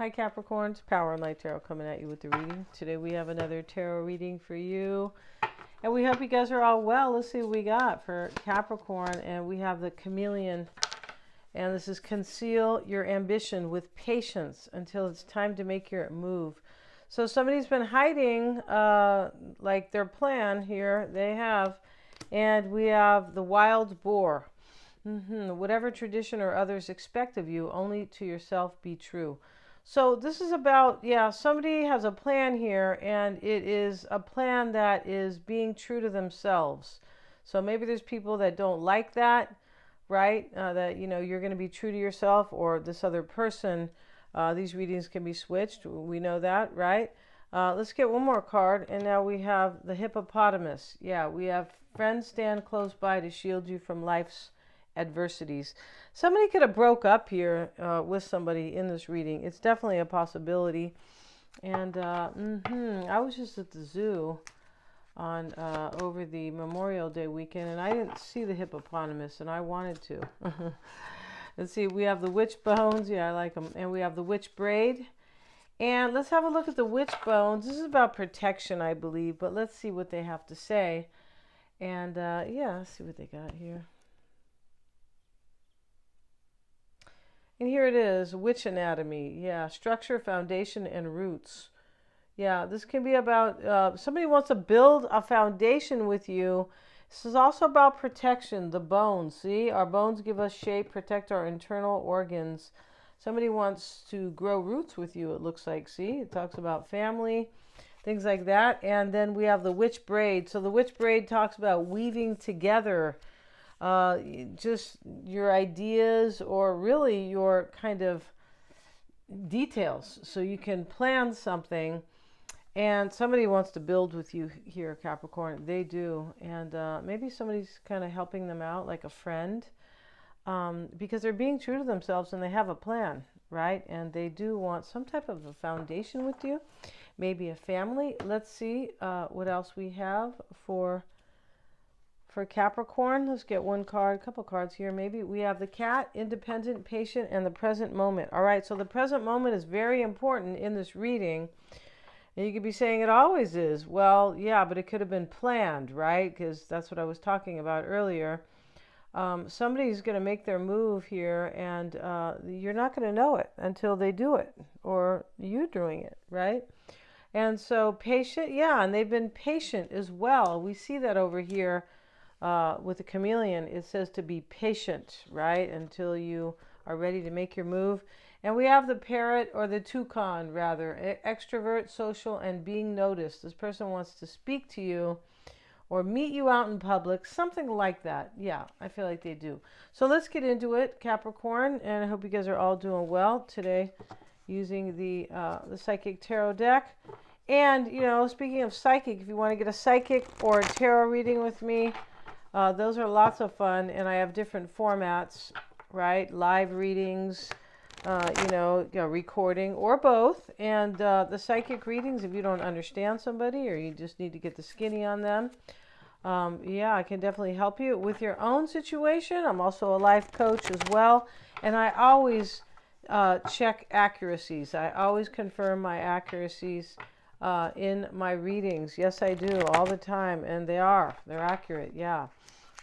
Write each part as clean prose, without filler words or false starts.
Hi Capricorn, it's Power and Light Tarot coming at you with the reading. Today we have another tarot reading for you. And we hope you guys are all well. Let's see what we got for Capricorn. And we have the Chameleon. And this is conceal your ambition with patience until it's time to make your move. So somebody's been hiding like their plan here. They have. And we have the wild boar. Whatever tradition or others expect of you, only to yourself be true. So this is about, yeah, somebody has a plan here, and it is a plan that is being true to themselves. So maybe there's people that don't like that, right? That, you know, you're going to be true to yourself or this other person. These readings can be switched. We know that, right? Let's get one more card. And now we have the hippopotamus. Yeah, we have friends stand close by to shield you from life's adversities. Somebody could have broke up here with somebody in this reading. It's definitely a possibility. And I was just at the zoo on over the Memorial Day weekend, and I didn't see the hippopotamus, and I wanted to. Let's see, we have the witch bones. Yeah, I like them. And we have the witch braid. And let's have a look at the witch bones. This is about protection, I believe, but let's see what they have to say. And yeah, let's see what they got here. And here it is, witch anatomy. Yeah, structure, foundation, and roots. Yeah, this can be about somebody wants to build a foundation with you. This is also about protection, the bones. See, our bones give us shape, protect our internal organs. Somebody wants to grow roots with you, it looks like. See, it talks about family, things like that. And then we have the witch braid. So the witch braid talks about weaving together just your ideas or really your kind of details so you can plan something. And somebody wants to build with you here, Capricorn. They do. And maybe somebody's kind of helping them out, like a friend, because they're being true to themselves and they have a plan, right? And they do want some type of a foundation with you, maybe a family. Let's see what else we have for Capricorn. Let's get one card, a couple cards here. Maybe we have the cat, independent, patient, and the present moment. All right, so the present moment is very important in this reading. And you could be saying it always is. Well, yeah, but it could have been planned, right? Because that's what I was talking about earlier. Somebody's going to make their move here, and you're not going to know it until they do it, or you doing it, right? And so patient, yeah, and they've been patient as well. We see that over here. With the chameleon, it says to be patient, right, until you are ready to make your move. And we have the parrot, or the toucan, rather, extrovert, social, and being noticed. This person wants to speak to you or meet you out in public, something like that. Yeah, I feel like they do. So let's get into it, Capricorn, and I hope you guys are all doing well today using the Psychic Tarot deck. And, you know, speaking of psychic, if you want to get a psychic or a tarot reading with me, those are lots of fun, and I have different formats, right? Live readings, recording, or both. And the psychic readings, if you don't understand somebody or you just need to get the skinny on them, yeah, I can definitely help you with your own situation. I'm also a life coach as well, and I always check accuracies. I always confirm my accuracies in my readings. Yes, I do, all the time, and they're accurate, yeah.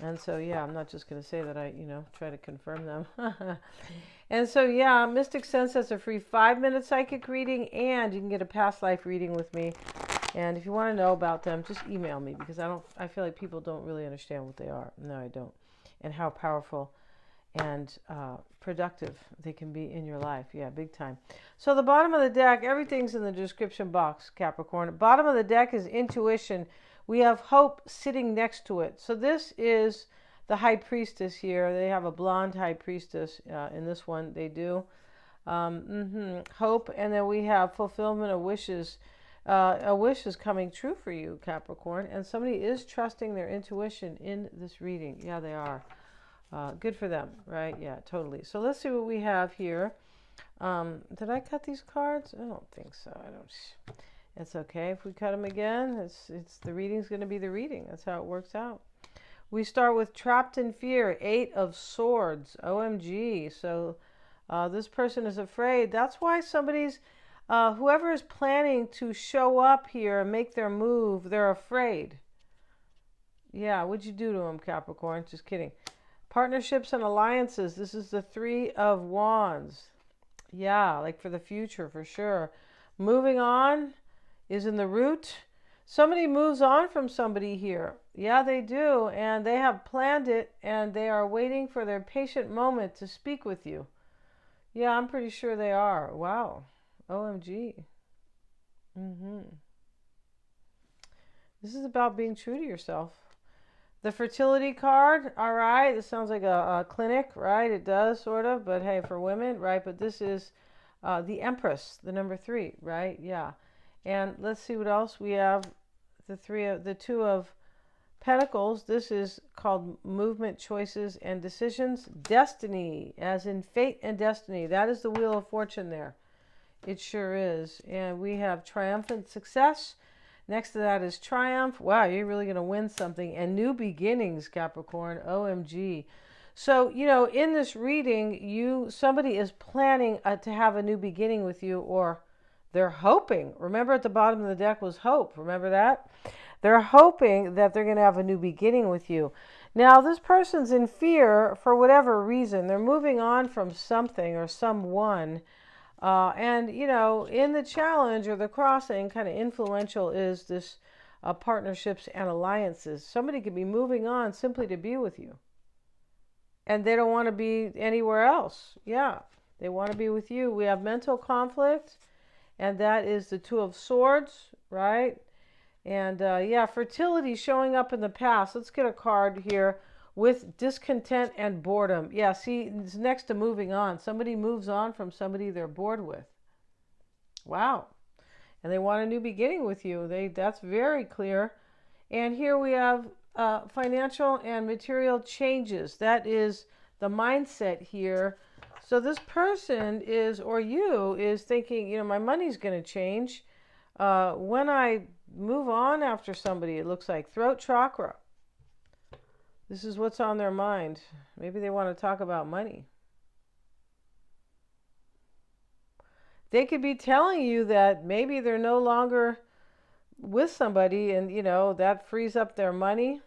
And so, yeah, I'm not just going to say that I, try to confirm them. And so, yeah, Mystic Sense has a free 5-minute psychic reading, and you can get a past life reading with me. And if you want to know about them, just email me, because I feel like people don't really understand what they are. No, I don't. And how powerful and productive they can be in your life. Yeah, big time. So the bottom of the deck, everything's in the description box, Capricorn. Bottom of the deck is intuition. We have hope sitting next to it. So this is the high priestess here. They have a blonde high priestess in this one. They do. Hope. And then we have fulfillment of wishes. A wish is coming true for you, Capricorn. And somebody is trusting their intuition in this reading. Yeah, they are. Good for them, right? Yeah, totally. So let's see what we have here. Did I cut these cards? I don't think so. It's okay if we cut them again. It's the reading's going to be the reading. That's how it works out. We start with trapped in fear, 8 of swords. OMG. So This person is afraid. That's why whoever is planning to show up here and make their move, they're afraid. Yeah, what'd you do to them, Capricorn? Just kidding. Partnerships and alliances. This is the Three of Wands. Yeah, like for the future, for sure. Moving on is in the root. Somebody moves on from somebody here. Yeah, they do. And they have planned it and they are waiting for their patient moment to speak with you. Yeah, I'm pretty sure they are. Wow. OMG. This is about being true to yourself. The fertility card, all right. This sounds like a clinic, right? It does, sort of. But hey, for women, right? But this is the Empress, the number 3, right? Yeah. And let's see what else we have. The Two of Pentacles. This is called movement, choices, and decisions. Destiny, as in fate and destiny. That is the Wheel of Fortune there. It sure is. And we have triumphant success. Next to that is triumph. Wow, you're really going to win something. And new beginnings, Capricorn. OMG. So, in this reading, somebody is planning to have a new beginning with you, or they're hoping. Remember at the bottom of the deck was hope. Remember that? They're hoping that they're going to have a new beginning with you. Now, this person's in fear for whatever reason. They're moving on from something or someone. And, in the challenge or the crossing, kind of influential is this partnerships and alliances. Somebody could be moving on simply to be with you. And they don't want to be anywhere else. Yeah, they want to be with you. We have mental conflict, and that is the Two of Swords, right? And yeah, fertility showing up in the past. Let's get a card here with discontent and boredom. Yeah, see, it's next to moving on. Somebody moves on from somebody they're bored with. Wow. And they want a new beginning with you. That's very clear. And here we have financial and material changes. That is the mindset here. So this person is, or you, is thinking, my money's going to change. When I move on after somebody, it looks like throat chakra. This is what's on their mind. Maybe they want to talk about money. They could be telling you that maybe they're no longer with somebody and, that frees up their money.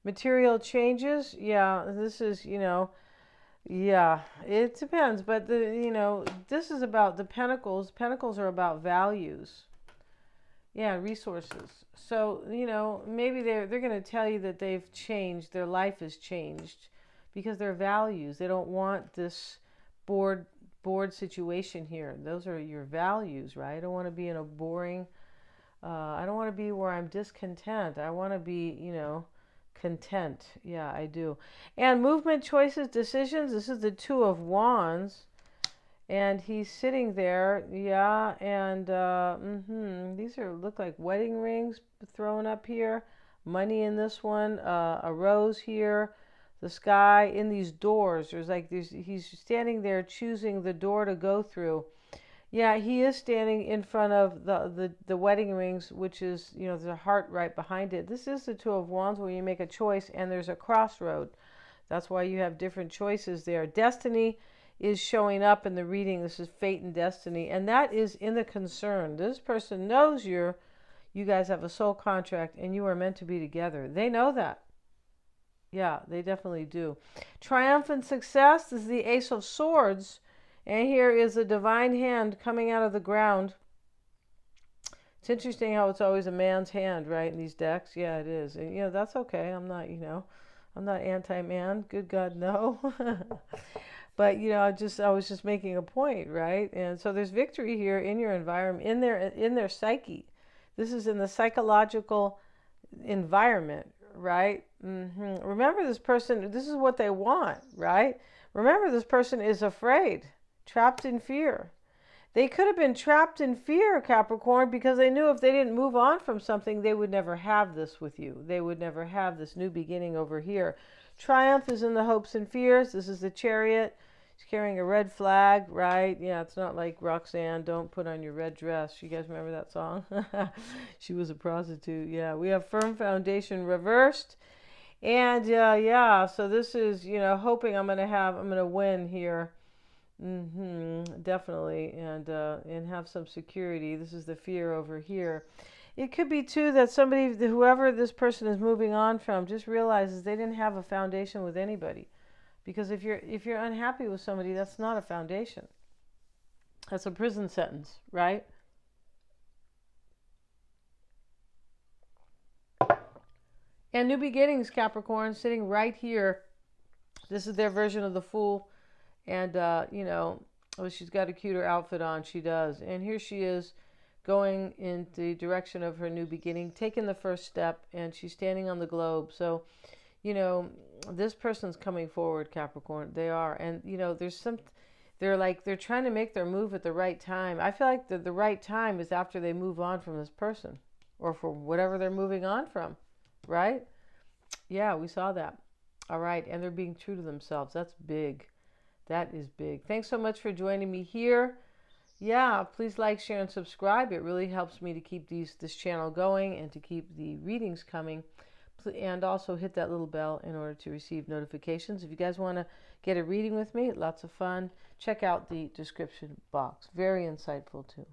Material changes. Yeah, this is, yeah, it depends. But, this is about the Pentacles. Pentacles are about values. Yeah, resources. So, maybe they're going to tell you that they've changed. Their life has changed because their values. They don't want this bored situation here. Those are your values, right? I don't want to be in a boring, I don't want to be where I'm discontent. I want to be, content. Yeah, I do. And movement, choices, decisions. This is the Two of Wands. And he's sitting there, yeah, and these look like wedding rings thrown up here. Money in this one, a rose here, the sky, in these doors. He's standing there choosing the door to go through. Yeah, he is standing in front of the wedding rings, which is, there's a heart right behind it. This is the Two of Wands where you make a choice and there's a crossroad. That's why you have different choices there. Destiny is showing up in the reading. This is fate and destiny, and that is in the concern. This person knows you guys have a soul contract and you are meant to be together. They know that. Yeah, they definitely do. Triumphant success. This is the Ace of Swords, and here is a divine hand coming out of the ground. It's interesting how it's always a man's hand, right, in these decks. Yeah, it is. And, that's okay. I'm not anti-man. Good God, no. But, I was just making a point, right? And so there's victory here in your environment, in their psyche. This is in the psychological environment, right? Remember, this person, this is what they want, right? Remember, this person is afraid, trapped in fear. They could have been trapped in fear, Capricorn, because they knew if they didn't move on from something, they would never have this with you. They would never have this new beginning over here. Triumph is in the hopes and fears. This is the Chariot. She's carrying a red flag, right? Yeah, it's not like Roxanne, don't put on your red dress. You guys remember that song? She was a prostitute. Yeah, we have firm foundation reversed. And yeah, so this is, hoping I'm going to win here. Definitely, and have some security. This is the fear over here. It could be too that somebody, whoever this person is moving on from, just realizes they didn't have a foundation with anybody. Because if you're unhappy with somebody, that's not a foundation. That's a prison sentence, right? And new beginnings, Capricorn, sitting right here. This is their version of the Fool. And, oh, she's got a cuter outfit on. She does. And here she is going in the direction of her new beginning, taking the first step, and she's standing on the globe. So, this person's coming forward, Capricorn. They are. And, they're trying to make their move at the right time. I feel like the right time is after they move on from this person or for whatever they're moving on from, right? Yeah, we saw that. All right. And they're being true to themselves. That's big. That is big. Thanks so much for joining me here. Yeah, please like, share, and subscribe. It really helps me to keep this channel going and to keep the readings coming. And also hit that little bell in order to receive notifications. If you guys want to get a reading with me, lots of fun, check out the description box. Very insightful too.